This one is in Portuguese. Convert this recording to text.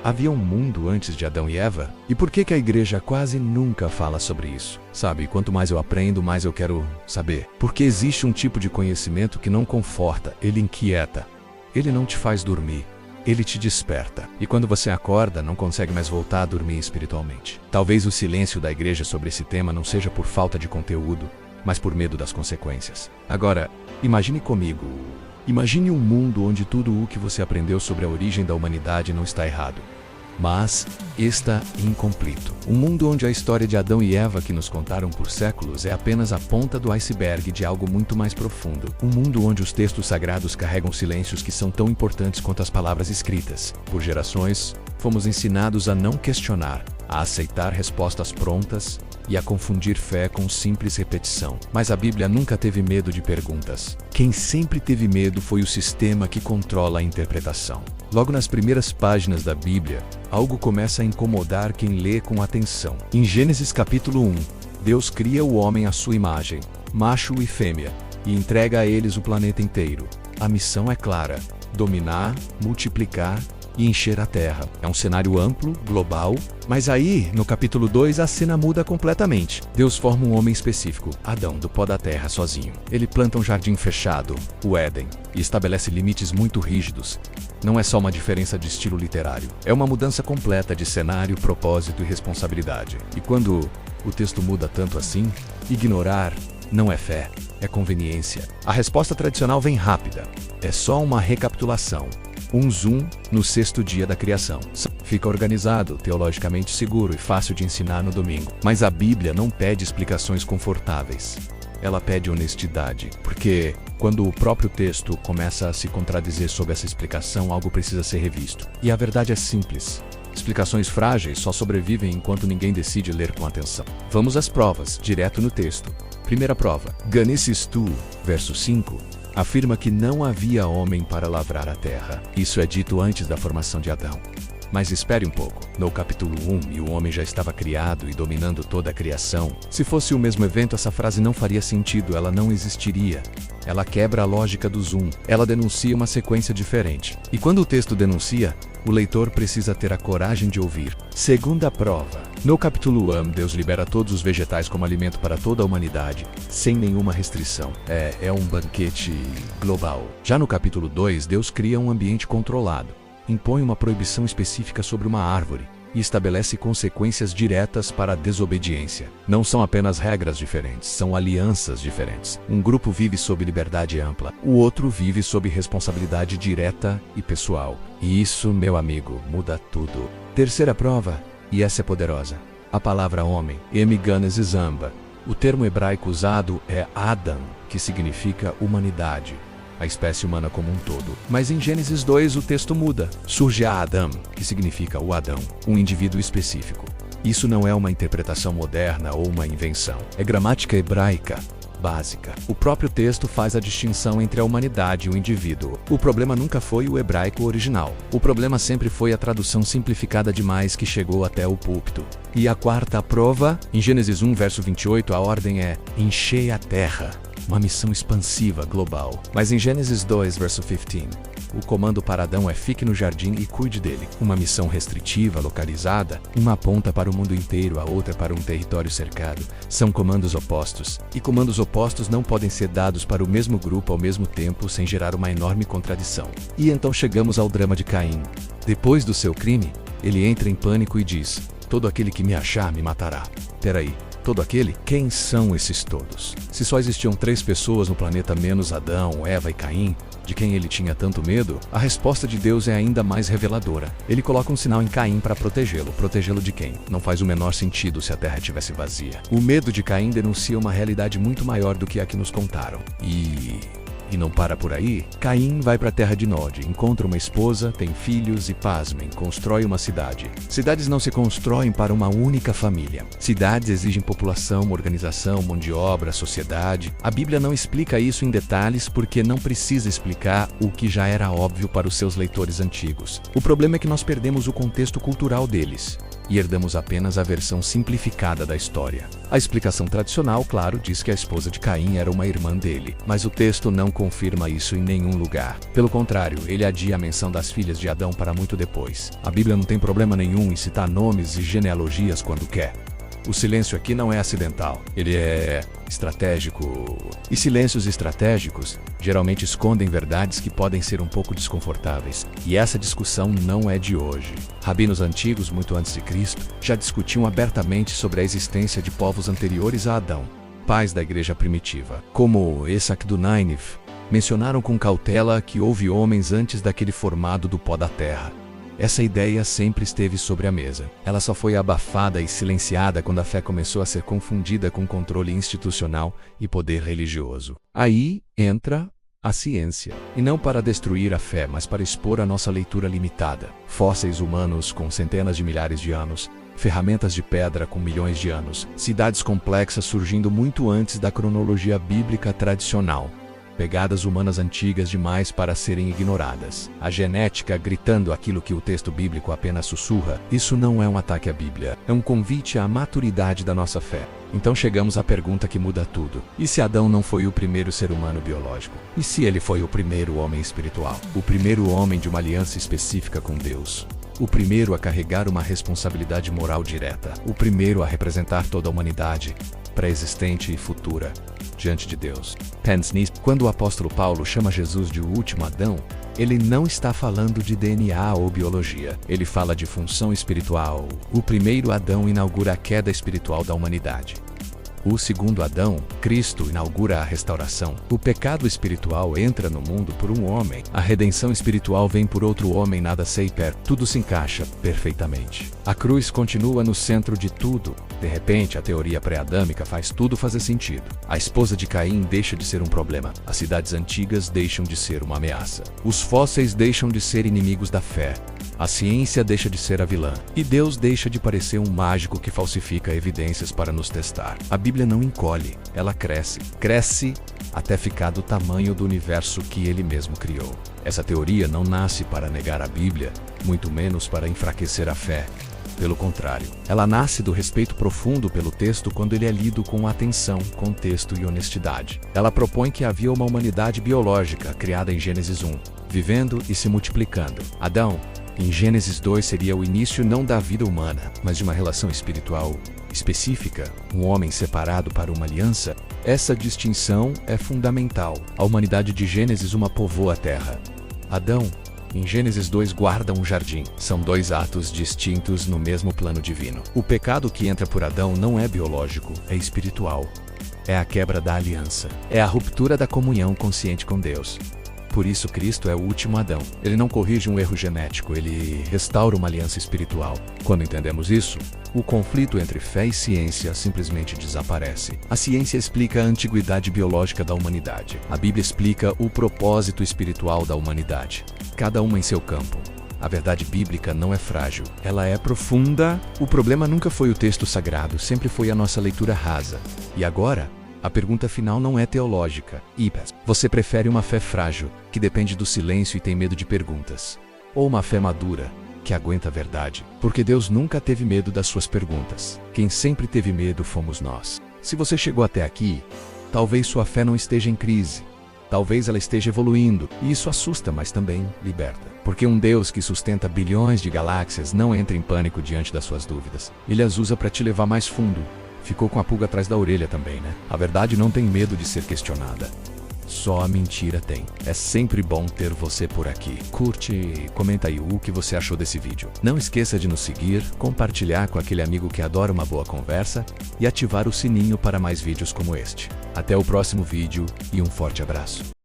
Havia um mundo antes de Adão e Eva? E por que a igreja quase nunca fala sobre isso? Sabe, quanto mais eu aprendo, mais eu quero saber. Porque existe um tipo de conhecimento que não conforta, ele inquieta. Ele não te faz dormir, ele te desperta. E quando você acorda, não consegue mais voltar a dormir espiritualmente. Talvez o silêncio da igreja sobre esse tema não seja por falta de conteúdo, mas por medo das consequências. Agora, imagine comigo. Imagine um mundo onde tudo o que você aprendeu sobre a origem da humanidade não está errado, mas está incompleto. Um mundo onde a história de Adão e Eva que nos contaram por séculos é apenas a ponta do iceberg de algo muito mais profundo. Um mundo onde os textos sagrados carregam silêncios que são tão importantes quanto as palavras escritas. Por gerações, fomos ensinados a não questionar, a aceitar respostas prontas e a confundir fé com simples repetição. Mas a Bíblia nunca teve medo de perguntas. Quem sempre teve medo foi o sistema que controla a interpretação. Logo nas primeiras páginas da Bíblia, algo começa a incomodar quem lê com atenção. Em Gênesis capítulo 1, Deus cria o homem à sua imagem, macho e fêmea, e entrega a eles o planeta inteiro. A missão é clara: dominar, multiplicar e encher a terra. É um cenário amplo, global, mas aí, no capítulo 2, a cena muda completamente. Deus forma um homem específico, Adão, do pó da terra, sozinho. Ele planta um jardim fechado, o Éden, e estabelece limites muito rígidos. Não é só uma diferença de estilo literário, é uma mudança completa de cenário, propósito e responsabilidade. E quando o texto muda tanto assim, ignorar não é fé, é conveniência. A resposta tradicional vem rápida, é só uma recapitulação. Um zoom no sexto dia da criação. Fica organizado, teologicamente seguro e fácil de ensinar no domingo. Mas a Bíblia não pede explicações confortáveis. Ela pede honestidade, porque quando o próprio texto começa a se contradizer sob essa explicação, algo precisa ser revisto. E a verdade é simples. Explicações frágeis só sobrevivem enquanto ninguém decide ler com atenção. Vamos às provas, direto no texto. Primeira prova. Gênesis 2, verso 5. Afirma que não havia homem para lavrar a terra. Isso é dito antes da formação de Adão. Mas espere um pouco. No capítulo 1, e o homem já estava criado e dominando toda a criação. Se fosse o mesmo evento, essa frase não faria sentido, ela não existiria. Ela quebra a lógica do zoom. Ela denuncia uma sequência diferente. E quando o texto denuncia, o leitor precisa ter a coragem de ouvir. Segunda prova. No capítulo 1, Deus libera todos os vegetais como alimento para toda a humanidade, sem nenhuma restrição. É um banquete global. Já no capítulo 2, Deus cria um ambiente controlado, impõe uma proibição específica sobre uma árvore e estabelece consequências diretas para a desobediência. Não são apenas regras diferentes, são alianças diferentes. Um grupo vive sob liberdade ampla, o outro vive sob responsabilidade direta e pessoal. E isso, meu amigo, muda tudo. Terceira prova. E essa é poderosa. A palavra homem, Gênesis amba. O termo hebraico usado é Adam, que significa humanidade, a espécie humana como um todo. Mas em Gênesis 2 o texto muda. Surge a Adam, que significa o Adão, um indivíduo específico. Isso não é uma interpretação moderna ou uma invenção. É gramática hebraica básica. O próprio texto faz a distinção entre a humanidade e o indivíduo. O problema nunca foi o hebraico original. O problema sempre foi a tradução simplificada demais que chegou até o púlpito. E a quarta prova, em Gênesis 1, verso 28, a ordem é: enchei a terra. Uma missão expansiva, global. Mas em Gênesis 2, verso 15, o comando para Adão é: fique no jardim e cuide dele. Uma missão restritiva, localizada, uma aponta para o mundo inteiro, a outra para um território cercado. São comandos opostos. E comandos opostos não podem ser dados para o mesmo grupo ao mesmo tempo sem gerar uma enorme contradição. E então chegamos ao drama de Caim. Depois do seu crime, ele entra em pânico e diz: todo aquele que me achar me matará. Peraí. Todo aquele? Quem são esses todos? Se só existiam 3 pessoas no planeta menos Adão, Eva e Caim, de quem ele tinha tanto medo, a resposta de Deus é ainda mais reveladora. Ele coloca um sinal em Caim para protegê-lo. Protegê-lo de quem? Não faz o menor sentido se a terra estivesse vazia. O medo de Caim denuncia uma realidade muito maior do que a que nos contaram. E não para por aí. Caim vai para a terra de Nod, encontra uma esposa, tem filhos e, pasmem, constrói uma cidade. Cidades não se constroem para uma única família. Cidades exigem população, organização, mão de obra, sociedade. A Bíblia não explica isso em detalhes porque não precisa explicar o que já era óbvio para os seus leitores antigos. O problema é que nós perdemos o contexto cultural deles. e herdamos apenas a versão simplificada da história. A explicação tradicional, claro, diz que a esposa de Caim era uma irmã dele, mas o texto não confirma isso em nenhum lugar. Pelo contrário, ele adia a menção das filhas de Adão para muito depois. A Bíblia não tem problema nenhum em citar nomes e genealogias quando quer. O silêncio aqui não é acidental, ele é estratégico. E silêncios estratégicos geralmente escondem verdades que podem ser um pouco desconfortáveis. E essa discussão não é de hoje. Rabinos antigos, muito antes de Cristo, já discutiam abertamente sobre a existência de povos anteriores a Adão, pais da igreja primitiva, como Esach do Nínive. Mencionaram com cautela que houve homens antes daquele formado do pó da terra. Essa ideia sempre esteve sobre a mesa. Ela só foi abafada e silenciada quando a fé começou a ser confundida com controle institucional e poder religioso. Aí entra a ciência. E não para destruir a fé, mas para expor a nossa leitura limitada. Fósseis humanos com centenas de milhares de anos, ferramentas de pedra com milhões de anos, cidades complexas surgindo muito antes da cronologia bíblica tradicional. Pegadas humanas antigas demais para serem ignoradas. A genética gritando aquilo que o texto bíblico apenas sussurra. Isso não é um ataque à Bíblia, é um convite à maturidade da nossa fé. Então chegamos à pergunta que muda tudo. E se Adão não foi o primeiro ser humano biológico? E se ele foi o primeiro homem espiritual? O primeiro homem de uma aliança específica com Deus? O primeiro a carregar uma responsabilidade moral direta? O primeiro a representar toda a humanidade, pré-existente e futura, diante de Deus? Pense nisso. Quando o apóstolo Paulo chama Jesus de o último Adão, ele não está falando de DNA ou biologia. Ele fala de função espiritual. O primeiro Adão inaugura a queda espiritual da humanidade. O segundo Adão, Cristo, inaugura a restauração. O pecado espiritual entra no mundo por um homem. A redenção espiritual vem por outro homem, nada sei per. Tudo se encaixa perfeitamente. A cruz continua no centro de tudo. De repente, a teoria pré-adâmica faz tudo fazer sentido. A esposa de Caim deixa de ser um problema. As cidades antigas deixam de ser uma ameaça. Os fósseis deixam de ser inimigos da fé. A ciência deixa de ser a vilã. E Deus deixa de parecer um mágico que falsifica evidências para nos testar. A Bíblia não encolhe, ela cresce. Cresce até ficar do tamanho do universo que ele mesmo criou. Essa teoria não nasce para negar a Bíblia, muito menos para enfraquecer a fé. Pelo contrário, ela nasce do respeito profundo pelo texto quando ele é lido com atenção, contexto e honestidade. Ela propõe que havia uma humanidade biológica criada em Gênesis 1, vivendo e se multiplicando. Adão, em Gênesis 2, seria o início não da vida humana, mas de uma relação espiritual específica, um homem separado para uma aliança. Essa distinção é fundamental. A humanidade de Gênesis 1 povoa a terra. Adão, em Gênesis 2, guarda um jardim. São dois atos distintos no mesmo plano divino. O pecado que entra por Adão não é biológico, é espiritual. É a quebra da aliança. É a ruptura da comunhão consciente com Deus. Por isso Cristo é o último Adão. Ele não corrige um erro genético, ele restaura uma aliança espiritual. Quando entendemos isso, o conflito entre fé e ciência simplesmente desaparece. A ciência explica a antiguidade biológica da humanidade. A Bíblia explica o propósito espiritual da humanidade. Cada uma em seu campo. A verdade bíblica não é frágil, ela é profunda. O problema nunca foi o texto sagrado, sempre foi a nossa leitura rasa. E agora? A pergunta final não é teológica. Você prefere uma fé frágil, que depende do silêncio e tem medo de perguntas? Ou uma fé madura, que aguenta a verdade? Porque Deus nunca teve medo das suas perguntas. Quem sempre teve medo fomos nós. Se você chegou até aqui, talvez sua fé não esteja em crise. Talvez ela esteja evoluindo, e isso assusta, mas também liberta. Porque um Deus que sustenta bilhões de galáxias não entra em pânico diante das suas dúvidas. Ele as usa para te levar mais fundo. Ficou com a pulga atrás da orelha também, né? A verdade não tem medo de ser questionada. Só a mentira tem. É sempre bom ter você por aqui. Curte e comenta aí o que você achou desse vídeo. Não esqueça de nos seguir, compartilhar com aquele amigo que adora uma boa conversa e ativar o sininho para mais vídeos como este. Até o próximo vídeo e um forte abraço.